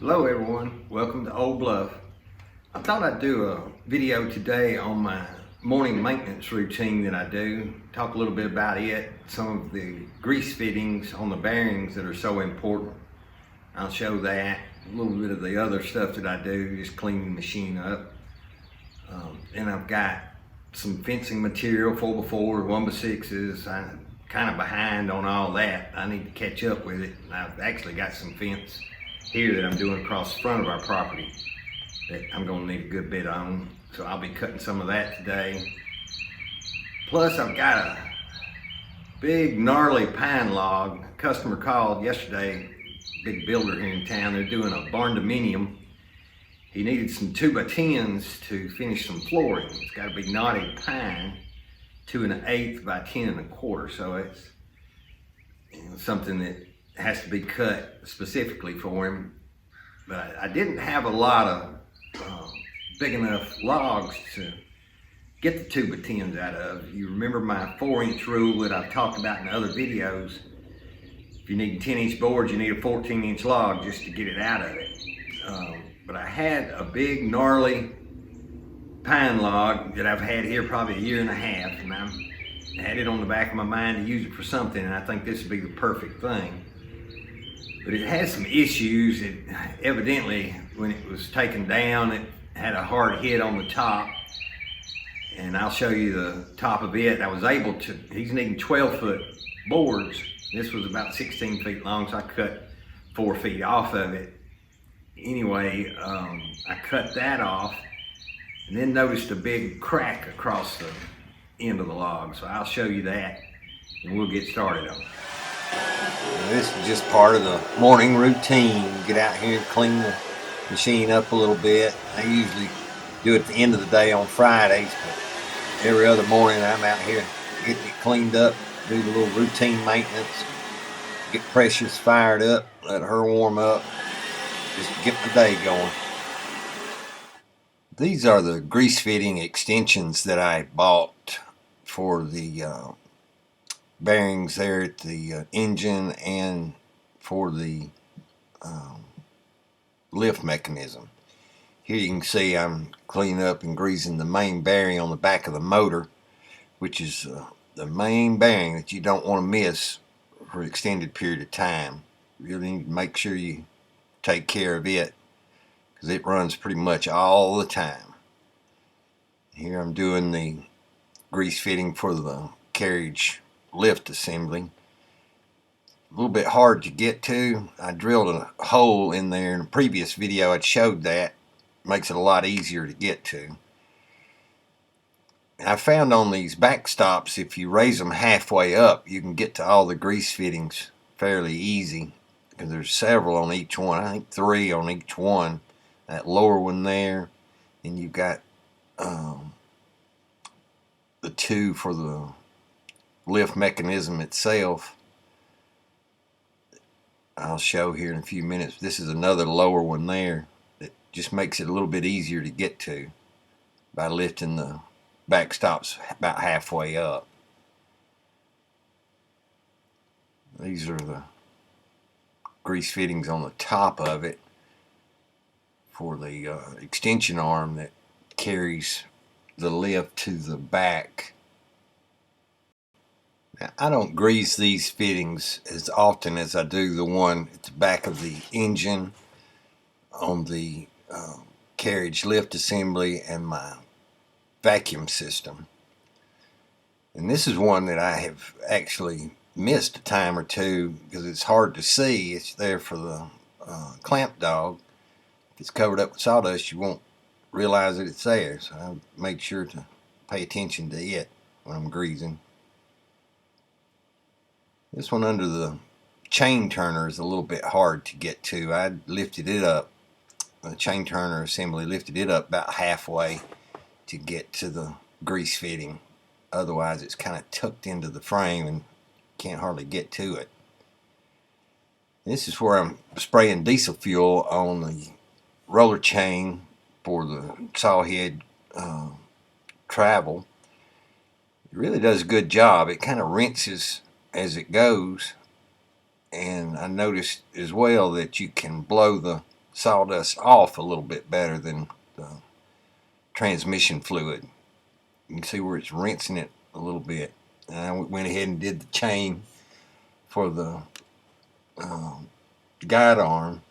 Hello everyone, welcome to Old Bluff. I thought I'd do a video today on my morning maintenance routine that I do. Talk a little bit about it, some of the grease fittings on the bearings that are so important. I'll show that, a little bit of the other stuff that I do, just clean the machine up. And I've got some fencing material, 4x4, 1x6s. I'm kind of behind on all that. I need to catch up with it. I've actually got some fence here that I'm doing across the front of our property that I'm going to need a good bit on, so I'll be cutting some of that today. Plus I've got a big gnarly pine log. A customer called yesterday, big builder here in town. They're doing a Barndominium. He needed some 2x10s to finish some flooring. It's got to be knotted pine, 2 1/8 by 10 1/4, so it's something that has to be cut specifically for him. But I didn't have a lot of big enough logs to get the 2x10s out of. You remember my 4-inch rule that I've talked about in other videos. If you need 10-inch boards, you need a 14-inch log just to get it out of it. But I had a big gnarly pine log that I've had here probably 1.5 years, and I had it on the back of my mind to use it for something, and I think this would be the perfect thing. But it has some issues. It evidently, when it was taken down, it had a hard hit on the top, and I'll show you the top of it. I was able to, he's needing 12-foot boards. This was about 16 feet long, so I cut 4 feet off of it. Anyway, I cut that off, and then noticed a big crack across the end of the log. So I'll show you that, and we'll get started on it. This is just part of the morning routine. Get out here and clean the machine up a little bit. I usually do it at the end of the day on Fridays, but every other morning I'm out here getting it cleaned up, do the little routine maintenance, get Precious fired up, let her warm up, just get the day going. These are the grease fitting extensions that I bought for the bearings there at the engine and for the lift mechanism. Here you can see I'm cleaning up and greasing the main bearing on the back of the motor, which is the main bearing that you don't want to miss for an extended period of time. You really need to make sure you take care of it because it runs pretty much all the time. Here I'm doing the grease fitting for the carriage lift assembly. A little bit hard to get to. I drilled a hole in there in a previous video. I showed that. Makes it a lot easier to get to. I found on these backstops, if you raise them halfway up, you can get to all the grease fittings fairly easy, because there's several on each one. I think 3 on each one. That lower one there, and you've got the 2 for the lift mechanism itself. I'll show here in a few minutes. This is another lower one there that just makes it a little bit easier to get to by lifting the backstops about halfway up. These are the grease fittings on the top of it for the extension arm that carries the lift to the back. Now, I don't grease these fittings as often as I do the one at the back of the engine on the carriage lift assembly and my vacuum system. And this is one that I have actually missed a time or two because it's hard to see. It's there for the clamp dog. If it's covered up with sawdust, you won't realize that it's there. So I make sure to pay attention to it when I'm greasing. This one under the chain turner is a little bit hard to get to. I lifted it up, the chain turner assembly, lifted it up about halfway to get to the grease fitting. Otherwise it's kind of tucked into the frame and can't hardly get to it. This is where I'm spraying diesel fuel on the roller chain for the saw head travel. It really does a good job. It kind of rinses as it goes, and I noticed as well that you can blow the sawdust off a little bit better than the transmission fluid. You can see where it's rinsing it a little bit. And I went ahead and did the chain for the guide arm.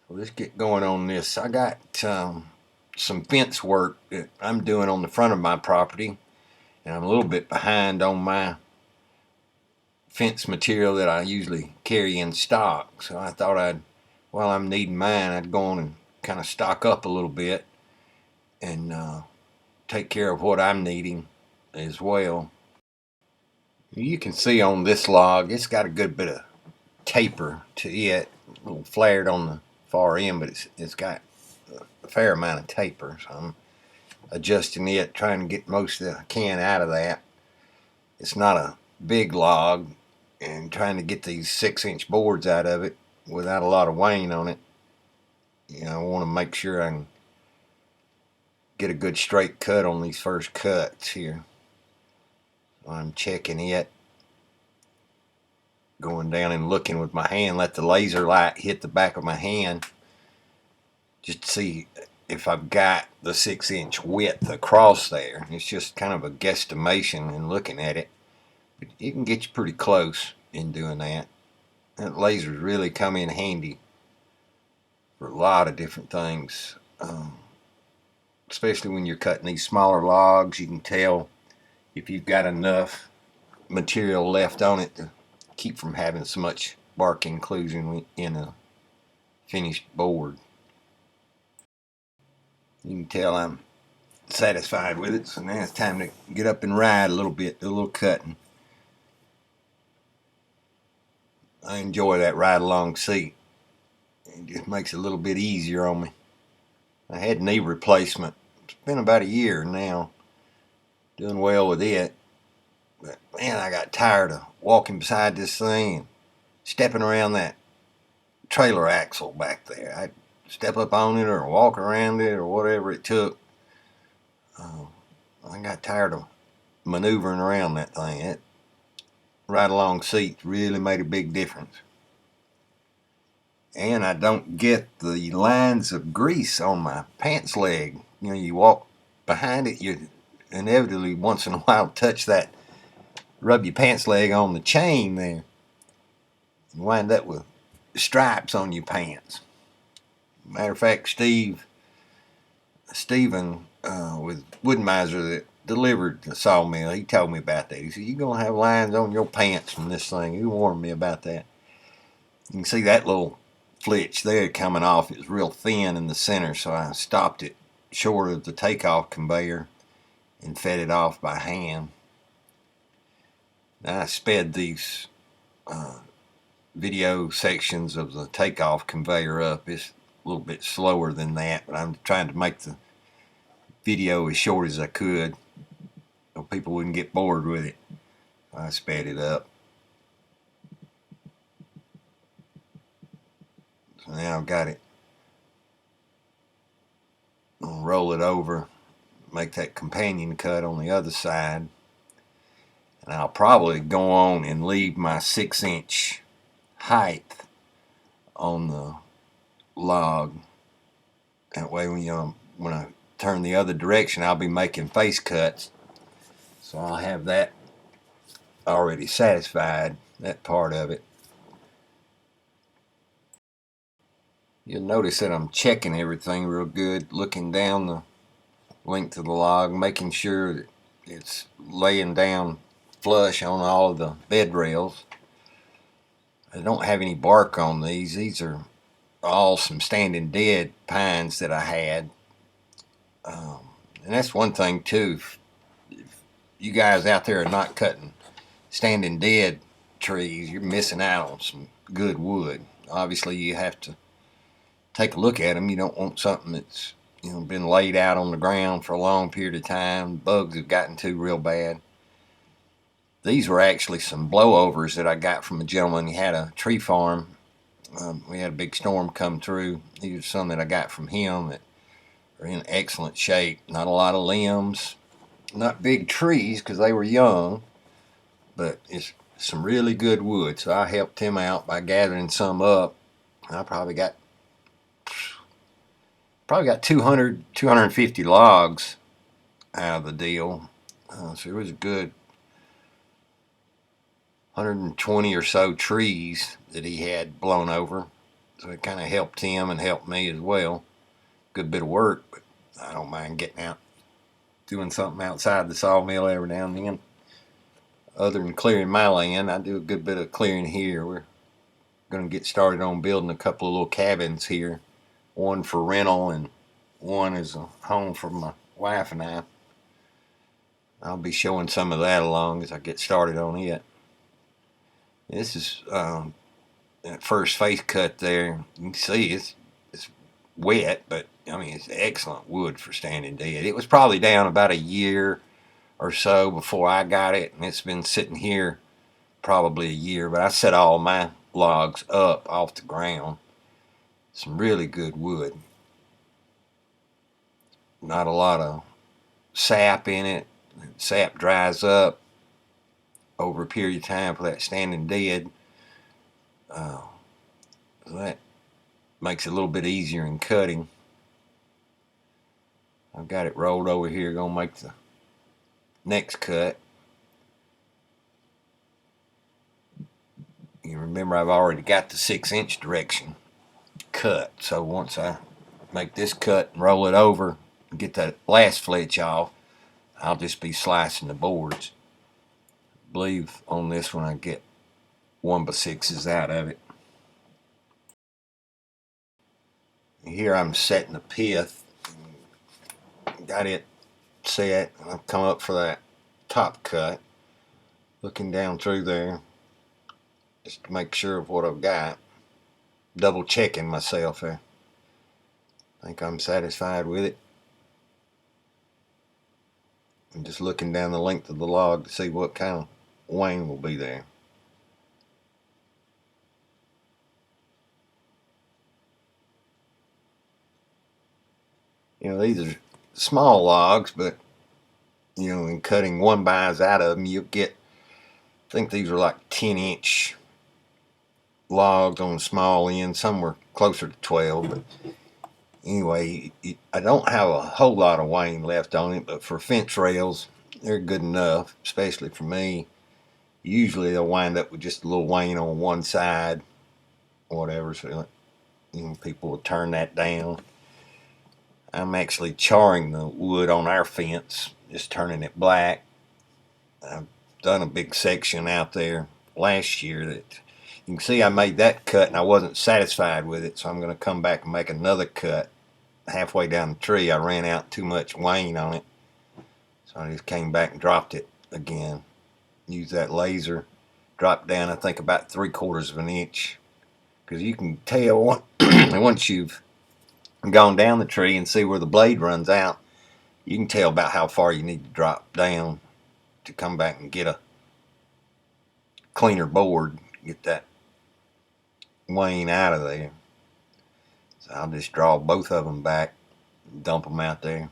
So let's get going on this. I got some fence work that I'm doing on the front of my property, and I'm a little bit behind on my fence material that I usually carry in stock. So I thought while I'm needing mine, I'd go on and kind of stock up a little bit and take care of what I'm needing as well. You can see on this log, it's got a good bit of taper to it, a little flared on the far end, but it's got a fair amount of taper. So I'm adjusting it, trying to get most that I can out of that. It's not a big log, and trying to get these 6-inch boards out of it without a lot of wane on it. You know, I want to make sure I can get a good straight cut on these first cuts here. So I'm checking it, going down and looking with my hand, let the laser light hit the back of my hand just to see if I've got the 6-inch width across there. It's just kind of a guesstimation in looking at it, but it can get you pretty close in doing that. That lasers really come in handy for a lot of different things, especially when you're cutting these smaller logs. You can tell if you've got enough material left on it to keep from having so much bark inclusion in a finished board. You can tell I'm satisfied with it, so now it's time to get up and ride a little bit, do a little cutting. I enjoy that ride along seat. It just makes it a little bit easier on me. I had knee replacement. It's been about a year now. Doing well with it. But man, I got tired of walking beside this thing and stepping around that trailer axle back there. I'd step up on it or walk around it or whatever it took. I got tired of maneuvering around that thing. It ride along seats really made a big difference. And I don't get the lines of grease on my pants leg. You know, you walk behind it, you inevitably once in a while touch that, rub your pants leg on the chain there, and wind up with stripes on your pants. Matter of fact, Steven with Woodmizer that delivered the sawmill, he told me about that. He said, "You're going to have lines on your pants from this thing." He warned me about that. You can see that little flitch there coming off. It was real thin in the center, so I stopped it short of the takeoff conveyor and fed it off by hand. Now I sped these video sections of the takeoff conveyor up. It's a little bit slower than that, but I'm trying to make the video as short as I could so people wouldn't get bored with it. I sped it up. So now I've got it. I'll roll it over, make that companion cut on the other side, and I'll probably go on and leave my 6-inch height on the log. That way when I turn the other direction, I'll be making face cuts, so I'll have that already satisfied, that part of it. You'll notice that I'm checking everything real good, looking down the length of the log, making sure that it's laying down flush on all of the bed rails. I don't have any bark on these. These are all some standing dead pines that I had. And that's one thing too. If you guys out there are not cutting standing dead trees, you're missing out on some good wood. Obviously, you have to take a look at them. You don't want something that's been laid out on the ground for a long period of time. Bugs have gotten to real bad. These were actually some blowovers that I got from a gentleman. He had a tree farm. We had a big storm come through. These are some that I got from him that are in excellent shape. Not a lot of limbs, not big trees because they were young, but it's some really good wood. So I helped him out by gathering some up. I probably got Probably got 200, 250 logs out of the deal. So it was a good 120 or so trees that he had blown over. So it kind of helped him and helped me as well. Good bit of work, but I don't mind getting out, doing something outside the sawmill every now and then. Other than clearing my land, I do a good bit of clearing here. We're going to get started on building a couple of little cabins here. One for rental and one is a home for my wife and I. I'll be showing some of that along as I get started on it. This is that first face cut there. You can see it's wet, but I mean it's excellent wood for standing dead. It was probably down about a year or so before I got it, and it's been sitting here probably a year, but I set all my logs up off the ground. Some really good wood. Not a lot of sap in it. Sap dries up over a period of time for that standing dead. So that makes it a little bit easier in cutting. I've got it rolled over here, gonna make the next cut. You remember I've already got the 6-inch direction cut, so once I make this cut and roll it over and get that last fletch off, I'll just be slicing the boards. I believe on this one I get 1x6s out of it. Here I'm setting the pith. Got it set. I've come up for that top cut. Looking down through there just to make sure of what I've got. Double checking myself there. I think I'm satisfied with it. I'm just looking down the length of the log to see what kind of wane will be there. You know, these are small logs, but you know, in cutting 1x's out of them, you'll get, I think these are like 10-inch logs on the small end. Some were closer to 12, but anyway, I don't have a whole lot of wane left on it, but for fence rails, they're good enough, especially for me. Usually they'll wind up with just a little wane on one side or whatever, so you know, people will turn that down. I'm actually charring the wood on our fence, just turning it black. I've done a big section out there last year that you can see I made that cut and I wasn't satisfied with it, so I'm going to come back and make another cut. Halfway down the tree I ran out too much wane on it, so I just came back and dropped it again. Used that laser, dropped down I think about 3/4 of an inch, because you can tell once you've gone down the tree and see where the blade runs out, you can tell about how far you need to drop down to come back and get a cleaner board, get that wane out of there. So I'll just draw both of them back, dump them out there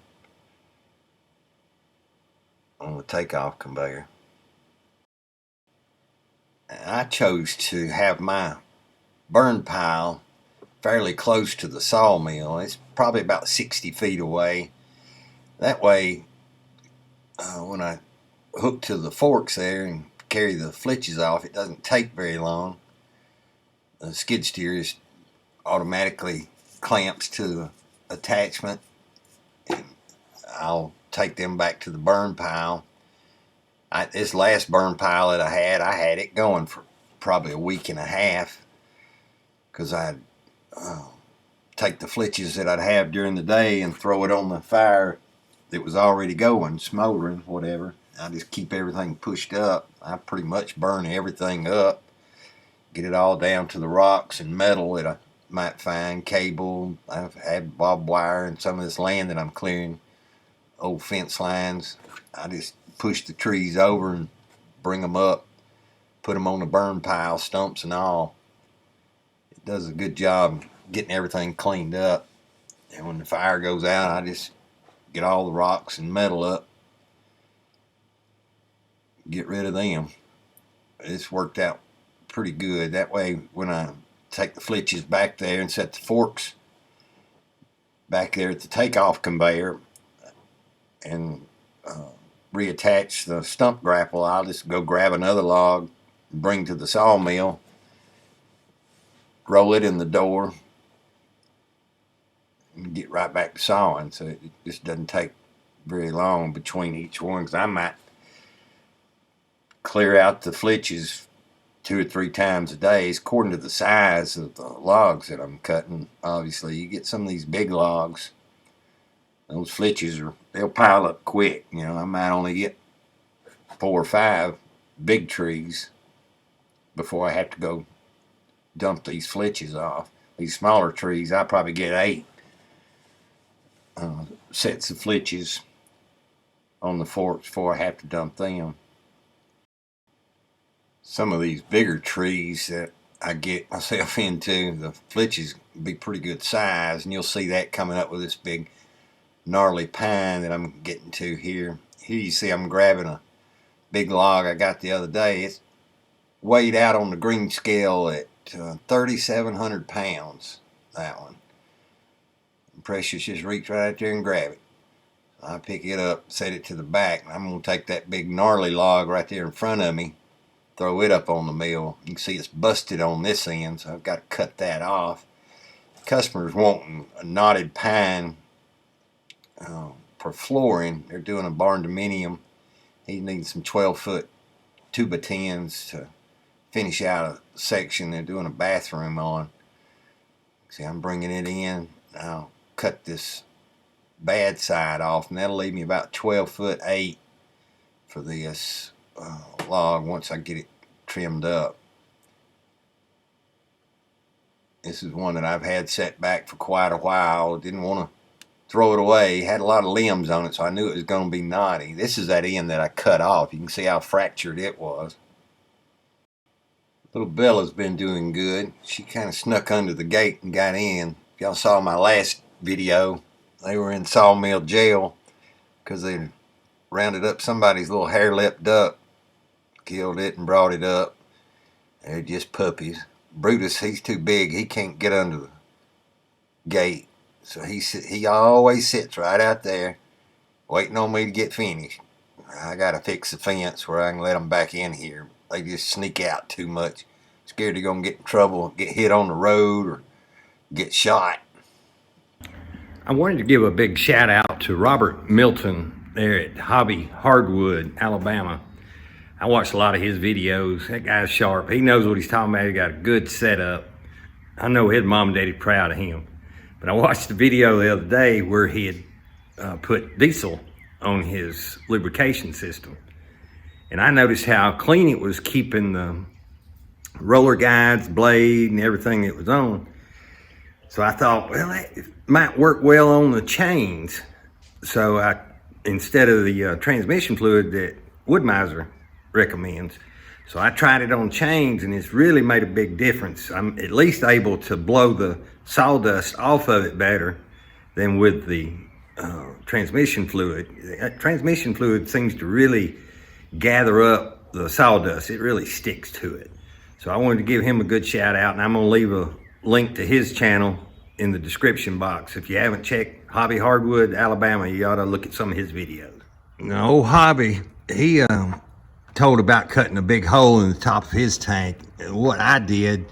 on the takeoff conveyor. I chose to have my burn pile fairly close to the sawmill. It's probably about 60 feet away. That way, when I hook to the forks there and carry the flitches off, it doesn't take very long. The skid steer just automatically clamps to the attachment, and I'll take them back to the burn pile. This last burn pile that I had it going for probably a week and a half, because I'd take the flitches that I'd have during the day and throw it on the fire that was already going, smoldering, whatever. I just keep everything pushed up. I pretty much burn everything up, get it all down to the rocks and metal that I might find, cable. I've had barbed wire and some of this land that I'm clearing, old fence lines. I just push the trees over and bring them up, put them on the burn pile, stumps and all. It does a good job getting everything cleaned up. And when the fire goes out, I just get all the rocks and metal up, get rid of them. It's worked out pretty good. That way, when I take the flitches back there and set the forks back there at the takeoff conveyor and reattach the stump grapple, I'll just go grab another log, bring to the sawmill, roll it in the door, and get right back to sawing. So it just doesn't take very long between each one, because I might clear out the flitches 2 or 3 times a day, according to the size of the logs that I'm cutting. Obviously, you get some of these big logs, those flitches they'll pile up quick. You know, I might only get 4 or 5 big trees before I have to go dump these flitches off. These smaller trees, I probably get 8 sets of flitches on the forks before I have to dump them. Some of these bigger trees that I get myself into, the flitches be pretty good size, and you'll see that coming up with this big gnarly pine that I'm getting to here. Here you see I'm grabbing a big log I got the other day. It's weighed out on the green scale at 3,700 pounds, that one. And Precious just reached right out there and grab it. I pick it up, set it to the back, and I'm going to take that big gnarly log right there in front of me, throw it up on the mill. You can see it's busted on this end, so I've got to cut that off. The customer's wanting a knotted pine for flooring. They're doing a Barndominium. He needs some 12-foot 2x10s to finish out a section they're doing a bathroom on. See, I'm bringing it in. I'll cut this bad side off, and that'll leave me about 12'8" for this log once I get it trimmed up. This is one that I've had set back for quite a while. Didn't want to throw it away. It had a lot of limbs on it, so I knew it was going to be knotty. This is that end that I cut off. You can see how fractured it was. Little Bella's been doing good. She kind of snuck under the gate and got in. If y'all saw my last video, they were in sawmill jail because they rounded up somebody's little hair-lipped duck, killed it and brought it up. They're just puppies. Brutus, he's too big. He can't get under the gate. So he always sits right out there waiting on me to get finished. I got to fix the fence where I can let them back in here. They just sneak out too much. Scared they're going to get in trouble, get hit on the road, or get shot. I wanted to give a big shout out to Robert Milton there at Hardwood, Alabama. I watched a lot of his videos. That guy's sharp. He knows what he's talking about. He got a good setup. I know his mom and daddy proud of him. But I watched the video the other day where he had put diesel on his lubrication system. And I noticed how clean it was keeping the roller guides, blade, and everything that was on. So I thought, well, that might work well on the chains. So instead of the transmission fluid that Woodmizer recommends, so I tried it on chains, and it's really made a big difference. I'm at least able to blow the sawdust off of it better than with the transmission fluid. Transmission fluid seems to really gather up the sawdust. It really sticks to it. So I wanted to give him a good shout out, and I'm going to leave a link to his channel in the description box. If you haven't checked Hobby Hardwood, Alabama, you ought to look at some of his videos. Now, old Hobby, he told about cutting a big hole in the top of his tank. And what I did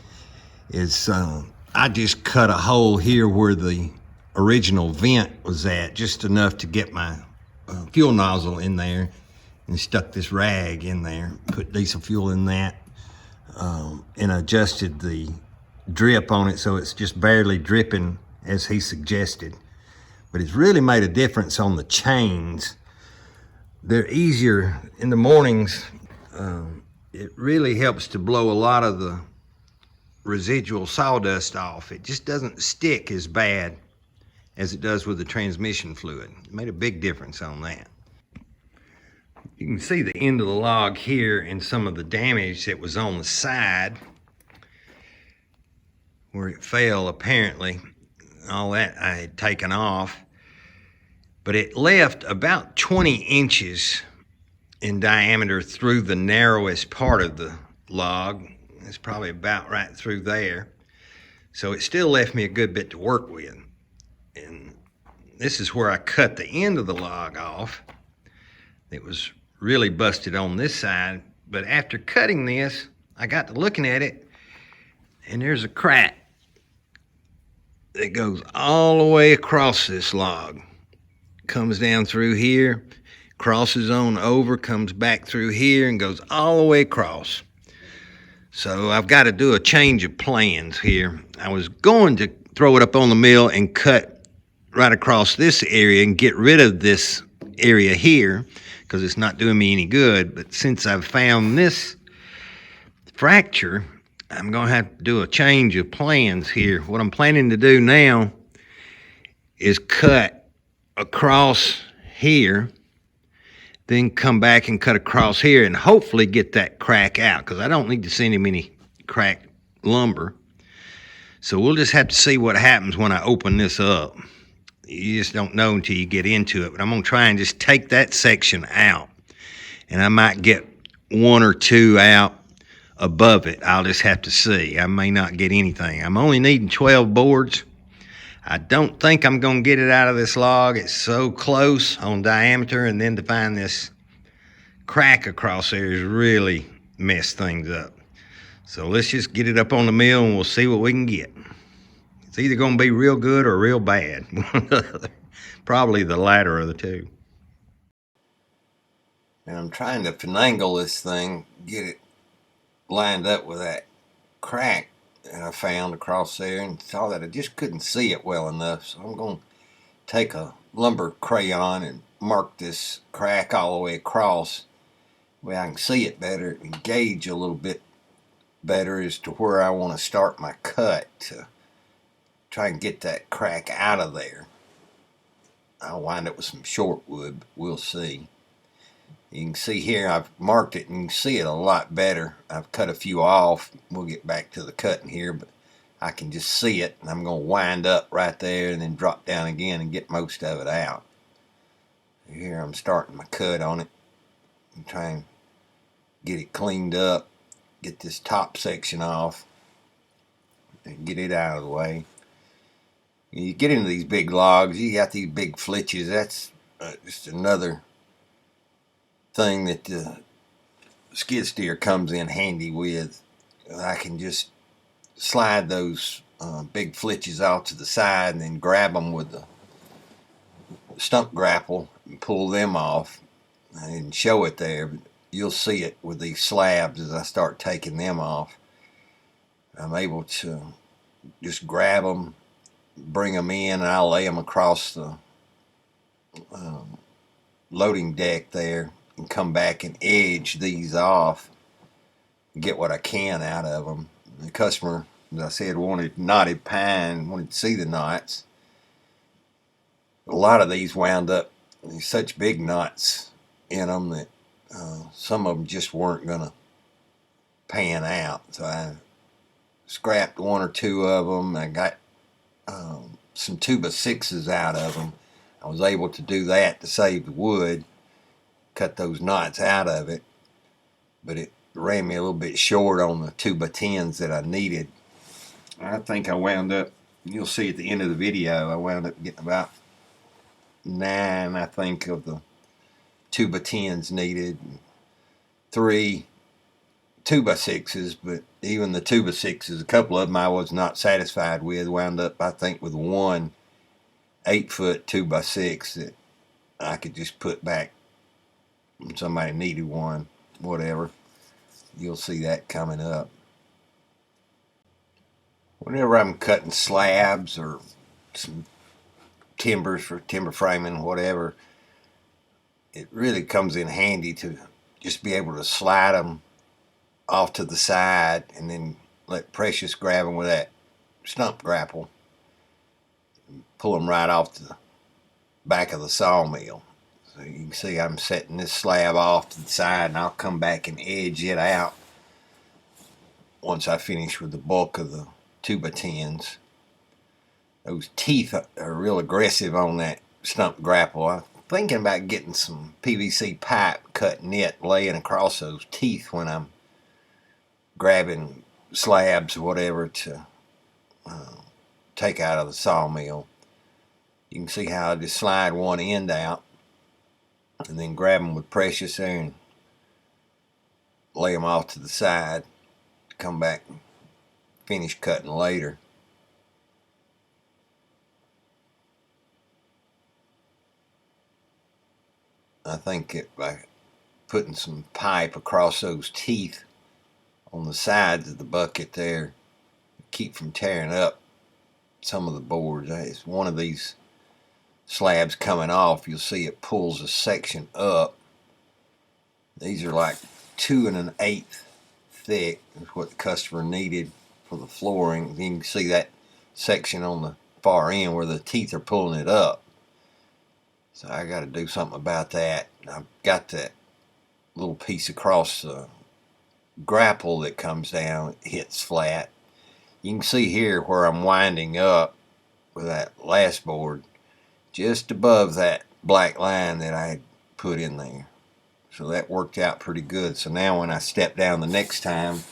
is I just cut a hole here where the original vent was at, just enough to get my fuel nozzle in there, and stuck this rag in there, put diesel fuel in that, and adjusted the drip on it so it's just barely dripping as he suggested. But it's really made a difference on the chains. They're easier in the mornings. It really helps to blow a lot of the residual sawdust off. It just doesn't stick as bad as it does with the transmission fluid. It made a big difference on that. You can see the end of the log here and some of the damage that was on the side where it fell, apparently. All that I had taken off. But it left about 20 inches in diameter through the narrowest part of the log. It's probably about right through there. So it still left me a good bit to work with. And this is where I cut the end of the log off. It was really busted on this side, but after cutting this, I got to looking at it, and there's a crack that goes all the way across this log. Comes down through here, crosses on over, comes back through here, and goes all the way across. So I've got to do a change of plans here. I was going to throw it up on the mill and cut right across this area and get rid of this area here because it's not doing me any good. But since I've found this fracture, I'm going to have to do a change of plans here. What I'm planning to do now is cut across here, then come back and cut across here and hopefully get that crack out, because I don't need to send him any cracked lumber. So we'll just have to see what happens when I open this up. You just don't know until you get into it. But I'm going to try and just take that section out, and I might get one or two out above it. I'll just have to see. I may not get anything. I'm only needing 12 boards. I don't think I'm going to get it out of this log. It's so close on diameter, and then to find this crack across there has really messed things up. So let's just get it up on the mill and we'll see what we can get. It's either going to be real good or real bad. Probably the latter of the two. And I'm trying to finagle this thing, get it lined up with that crack that I found across there, and saw that I just couldn't see it well enough. So I'm going to take a lumber crayon and mark this crack all the way across where I can see it better and gauge a little bit better as to where I want to start my cut to try and get that crack out of there. I'll wind up with some short wood, but we'll see. You can see here I've marked it and you can see it a lot better. I've cut a few off. We'll get back to the cutting here, but I can just see it, and I'm going to wind up right there and then drop down again and get most of it out. Here I'm starting my cut on it and try and get it cleaned up, get this top section off and get it out of the way. You get into these big logs, you got these big flitches. That's just another thing that the skid steer comes in handy with. I can just slide those big flitches off to the side and then grab them with the stump grapple and pull them off. I didn't show it there, but you'll see it with these slabs as I start taking them off. I'm able to just grab them, bring them in, and I'll lay them across the loading deck there and come back and edge these off and get what I can out of them. The customer, as I said, wanted knotted pine, wanted to see the knots. A lot of these wound up with such big knots in them that some of them just weren't going to pan out. So I scrapped one or two of them. I got some 2x6s out of them. I was able to do that to save the wood, cut those knots out of it, but it ran me a little bit short on the 2x10s that I needed. I think I wound up, you'll see at the end of the video, I wound up getting about 9, I think, of the 2x10s needed, 3 2x6s, but even the 2x6s, a couple of them I was not satisfied with. Wound up, I think, with one 8-foot 2x6 that I could just put back when somebody needed one, whatever. You'll see that coming up. Whenever I'm cutting slabs or some timbers for timber framing, whatever, it really comes in handy to just be able to slide them off to the side and then let Precious grab them with that stump grapple and pull them right off the back of the sawmill. So you can see I'm setting this slab off to the side, and I'll come back and edge it out once I finish with the bulk of the 2x10s. Those teeth are real aggressive on that stump grapple. I'm thinking about getting some PVC pipe, cutting it, laying across those teeth when I'm grabbing slabs or whatever to take out of the sawmill. You can see how I just slide one end out and then grab them with precious there and lay them off to the side, come back and finish cutting later. I think by putting some pipe across those teeth on the sides of the bucket there, keep from tearing up some of the boards. It's one of these slabs coming off, you'll see it pulls a section up. These are like 2 1/8 thick, is what the customer needed for the flooring. You can see that section on the far end where the teeth are pulling it up. So I got to do something about that. I've got that little piece across the grapple that comes down, it hits flat. You can see here where I'm winding up with that last board, just above that black line that I had put in there. So that worked out pretty good. So now when I step down the next time,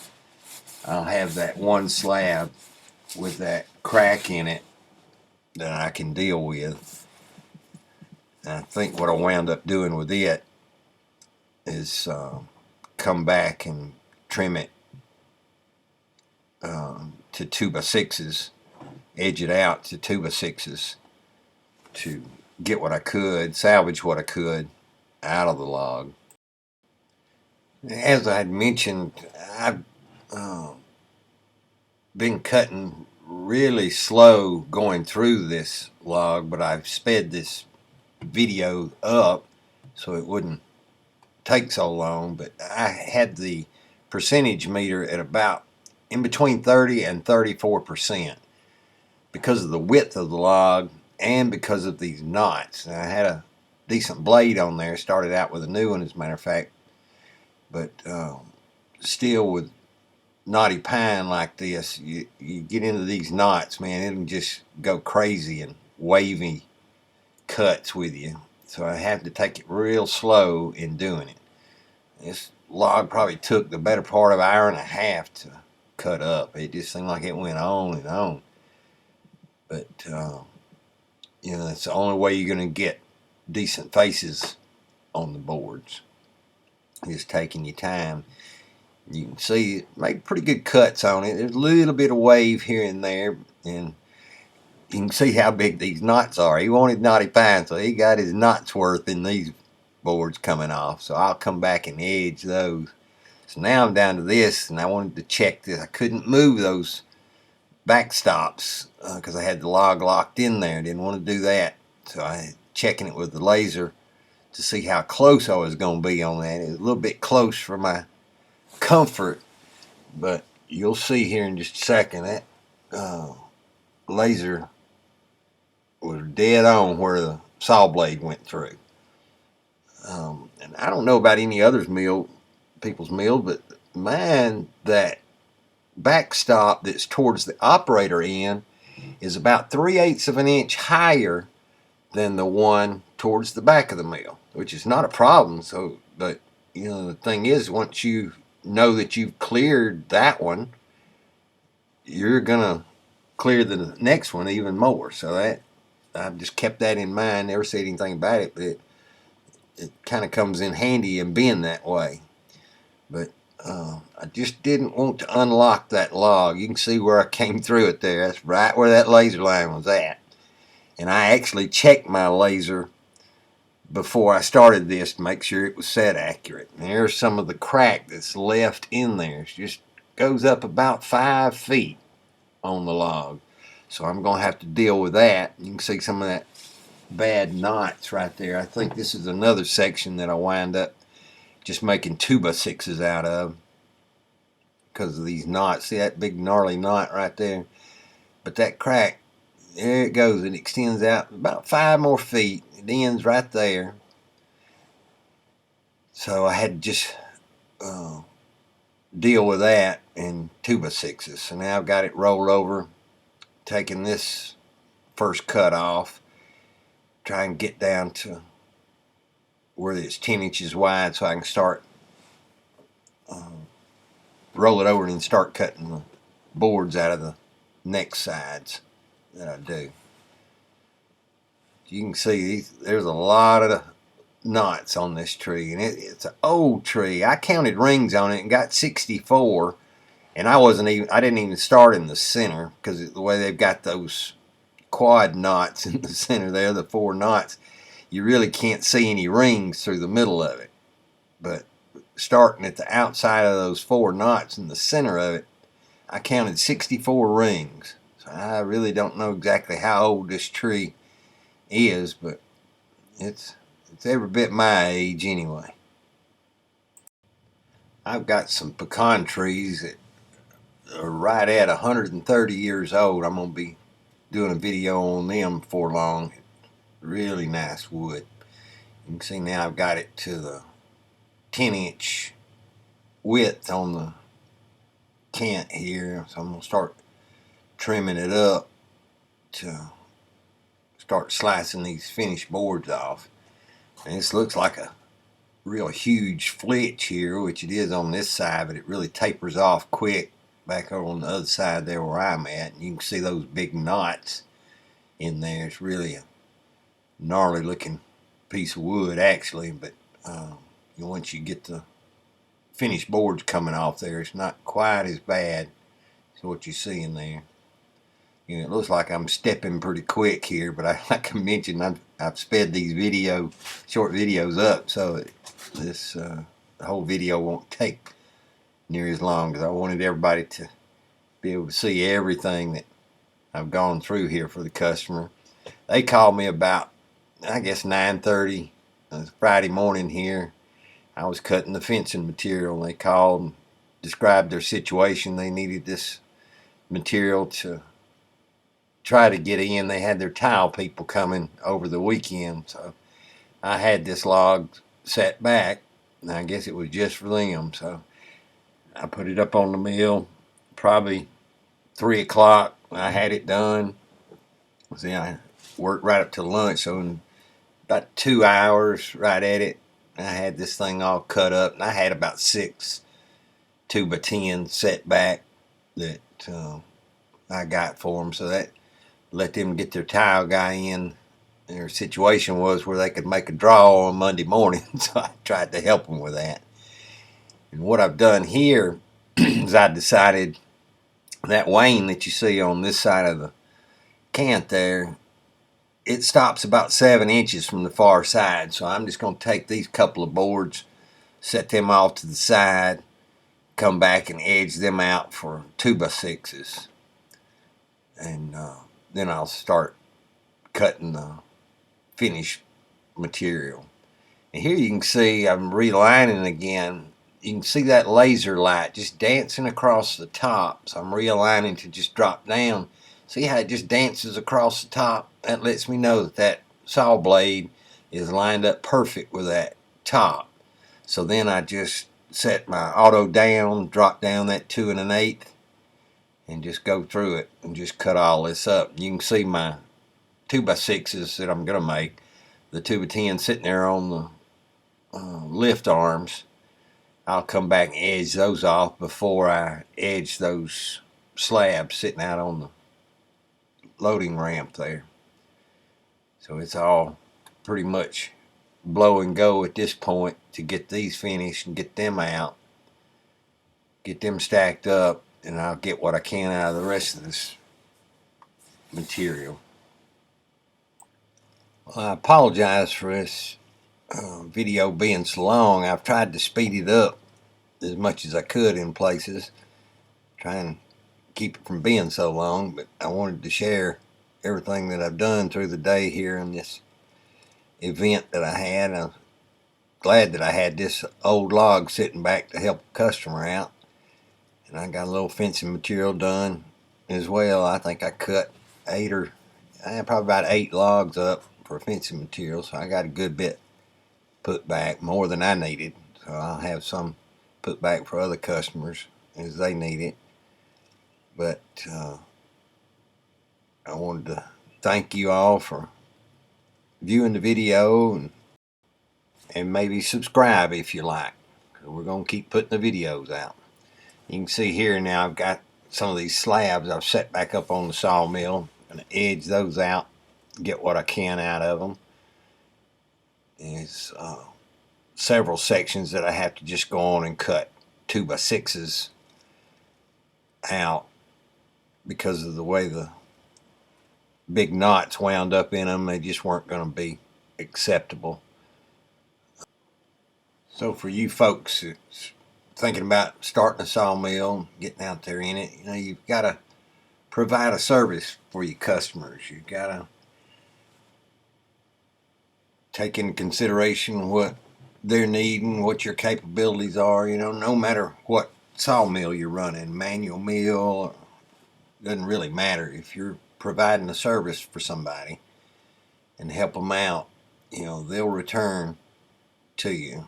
I'll have that one slab with that crack in it that I can deal with. And I think what I wound up doing with it is come back and trim it to 2x6s, edge it out to 2x6s to get what I could, salvage what I could out of the log. As I had mentioned, I've been cutting really slow going through this log, but I've sped this video up so it wouldn't take so long. But I had the percentage meter at about in between 30 and 34% because of the width of the log and because of these knots. And I had a decent blade on there, started out with a new one as a matter of fact, but still with knotty pine like this, you get into these knots, man, it'll just go crazy and wavy cuts with you. So I have to take it real slow in doing it. This log probably took the better part of an hour and a half to cut up. It just seemed like it went on and on. But you know, that's the only way you're going to get decent faces on the boards, just taking your time. You can see it made pretty good cuts on it. There's a little bit of wave here and there, and you can see how big these knots are. He wanted knotty pine, so he got his knots worth in these boards coming off. So I'll come back and edge those. So now I'm down to this, and I wanted to check that I couldn't move those backstops because I had the log locked in there. I didn't want to do that. So I checking it with the laser to see how close I was going to be on that. It was a little bit close for my comfort, but you'll see here in just a second that laser was dead on where the saw blade went through. And I don't know about any other people's mill, but mine, that backstop that's towards the operator end is about 3/8 of an inch higher than the one towards the back of the mill, which is not a problem. So, but you know, the thing is, once you know that you've cleared that one, you're gonna clear the next one even more. So that I've just kept that in mind. Never said anything about it, but it kind of comes in handy in being that way. But I just didn't want to unlock that log. You can see where I came through it there. That's right where that laser line was at. And I actually checked my laser before I started this to make sure it was set accurate. And there's some of the crack that's left in there. It just goes up about 5 feet on the log. So I'm going to have to deal with that. You can see some of that bad knots right there. I think this is another section that I wind up just making 2x6s out of because of these knots. See that big gnarly knot right there? But that crack, there it goes. It extends out about 5 more feet. It ends right there. So I had to just deal with that in 2x6s. So now I've got it rolled over, taking this first cut off, try and get down to where it's 10 inches wide so I can start roll it over and start cutting the boards out of the neck sides that I do. You can see there's a lot of knots on this tree, and it's an old tree. I counted rings on it and got 64, and I didn't even start in the center, because the way they've got those quad knots in the center there, the 4 knots, you really can't see any rings through the middle of it. But starting at the outside of those 4 knots in the center of it, I counted 64 rings. So I really don't know exactly how old this tree is, but it's every bit my age anyway. I've got some pecan trees that are right at 130 years old. I'm going to be doing a video on them before long. Really nice wood. You can see now I've got it to the 10-inch width on the cant here, so I'm going to start trimming it up to start slicing these finished boards off. And this looks like a real huge flitch here, which it is on this side, but it really tapers off quick back over on the other side there where I'm at. And you can see those big knots in there. It's really a gnarly looking piece of wood actually, but once you get the finished boards coming off there, it's not quite as bad as what you see in there. It looks like I'm stepping pretty quick here, but like I mentioned, I've sped these short videos up, so this the whole video won't take near as long, because I wanted everybody to be able to see everything that I've gone through here for the customer. They called me about, I guess, 9:30 Friday morning here. I was cutting the fencing material. They called and described their situation. They needed this material to try to get in. They had their tile people coming over the weekend, so I had this log set back, and I guess it was just for them. So I put it up on the mill, probably 3 o'clock. I had it done. See, I worked right up to lunch, so in about 2 hours, right at it, I had this thing all cut up, and I had about 6 2x10 set back that I got for them, so that let them get their tile guy in. Their situation was where they could make a draw on Monday morning, so I tried to help them with that. And what I've done here is I decided that wane that you see on this side of the cant there, it stops about 7 inches from the far side. So I'm just going to take these couple of boards, set them off to the side, come back and edge them out for 2x6s. And then I'll start cutting the finished material. And here you can see I'm realigning again. You can see that laser light just dancing across the top. So I'm realigning to just drop down. See how it just dances across the top? That lets me know that that saw blade is lined up perfect with that top. So then I just set my auto down, drop down that 2 1/8, and just go through it and just cut all this up. You can see my 2x6s that I'm going to make, the 2x10 sitting there on the lift arms. I'll come back and edge those off before I edge those slabs sitting out on the loading ramp there. So it's all pretty much blow and go at this point to get these finished and get them out, get them stacked up, and I'll get what I can out of the rest of this material. Well, I apologize for this video being so long. I've tried to speed it up as much as I could in places, trying to keep it from being so long, but I wanted to share everything that I've done through the day here in this event that I had. I'm glad that I had this old log sitting back to help a customer out, and I got a little fencing material done as well. I think I cut probably about 8 logs up for fencing material, so I got a good bit put back, more than I needed. So I'll have some put back for other customers as they need it. But I wanted to thank you all for viewing the video, and maybe subscribe if you like. We're going to keep putting the videos out. You can see here now I've got some of these slabs I've set back up on the sawmill. I'm going to edge those out get what I can out of them. There's several sections that I have to just go on and cut 2x6s out because of the way the big knots wound up in them. They just weren't going to be acceptable. So for you folks that's thinking about starting a sawmill, getting out there in it, you know, you've got to provide a service for your customers. You've got to take into consideration what they're needing, what your capabilities are. You know, no matter what sawmill you're running, manual mill, doesn't really matter. If you're providing a service for somebody and help them out, you know, they'll return to you,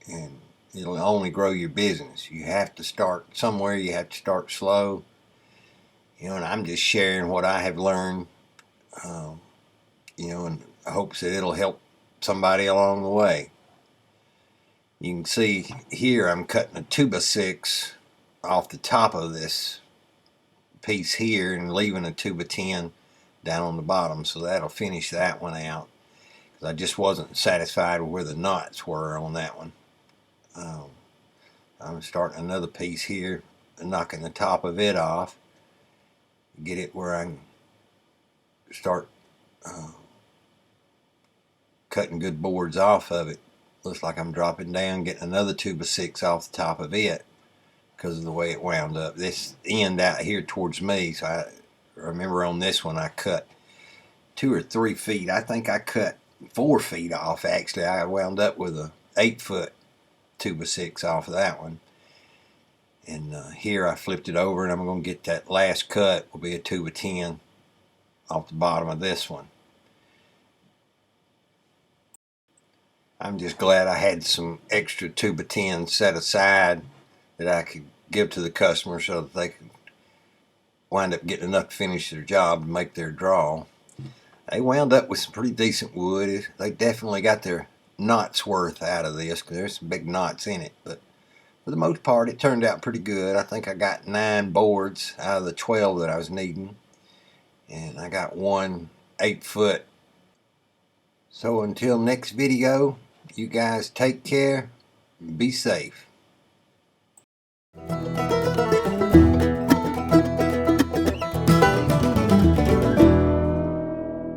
and it'll only grow your business. You have to start somewhere. You have to start slow. You know, and I'm just sharing what I have learned, you know, in hopes that it'll help somebody along the way. You can see here I'm cutting a 2x6 off the top of this piece here and leaving a 2x10 down on the bottom, so that'll finish that one out, because I just wasn't satisfied with where the knots were on that one. I'm starting another piece here and knocking the top of it off, get it where I can start cutting good boards off of it. Looks like I'm dropping down, getting another 2x6 off the top of it because of the way it wound up. This end out here towards me, so I remember on this one I cut 2 or 3 feet. I think I cut 4 feet off actually. I wound up with a 8-foot 2x6 off of that one. And here I flipped it over, and I'm going to get that last cut will be a 2x10 off the bottom of this one. I'm just glad I had some extra 2x10 set aside that I could give to the customer so that they could wind up getting enough to finish their job and make their draw. They wound up with some pretty decent wood. They definitely got their knots worth out of this because there's some big knots in it, but for the most part it turned out pretty good. I think I got 9 boards out of the 12 that I was needing, and I got one 8-foot. So until next video, you guys take care, be safe.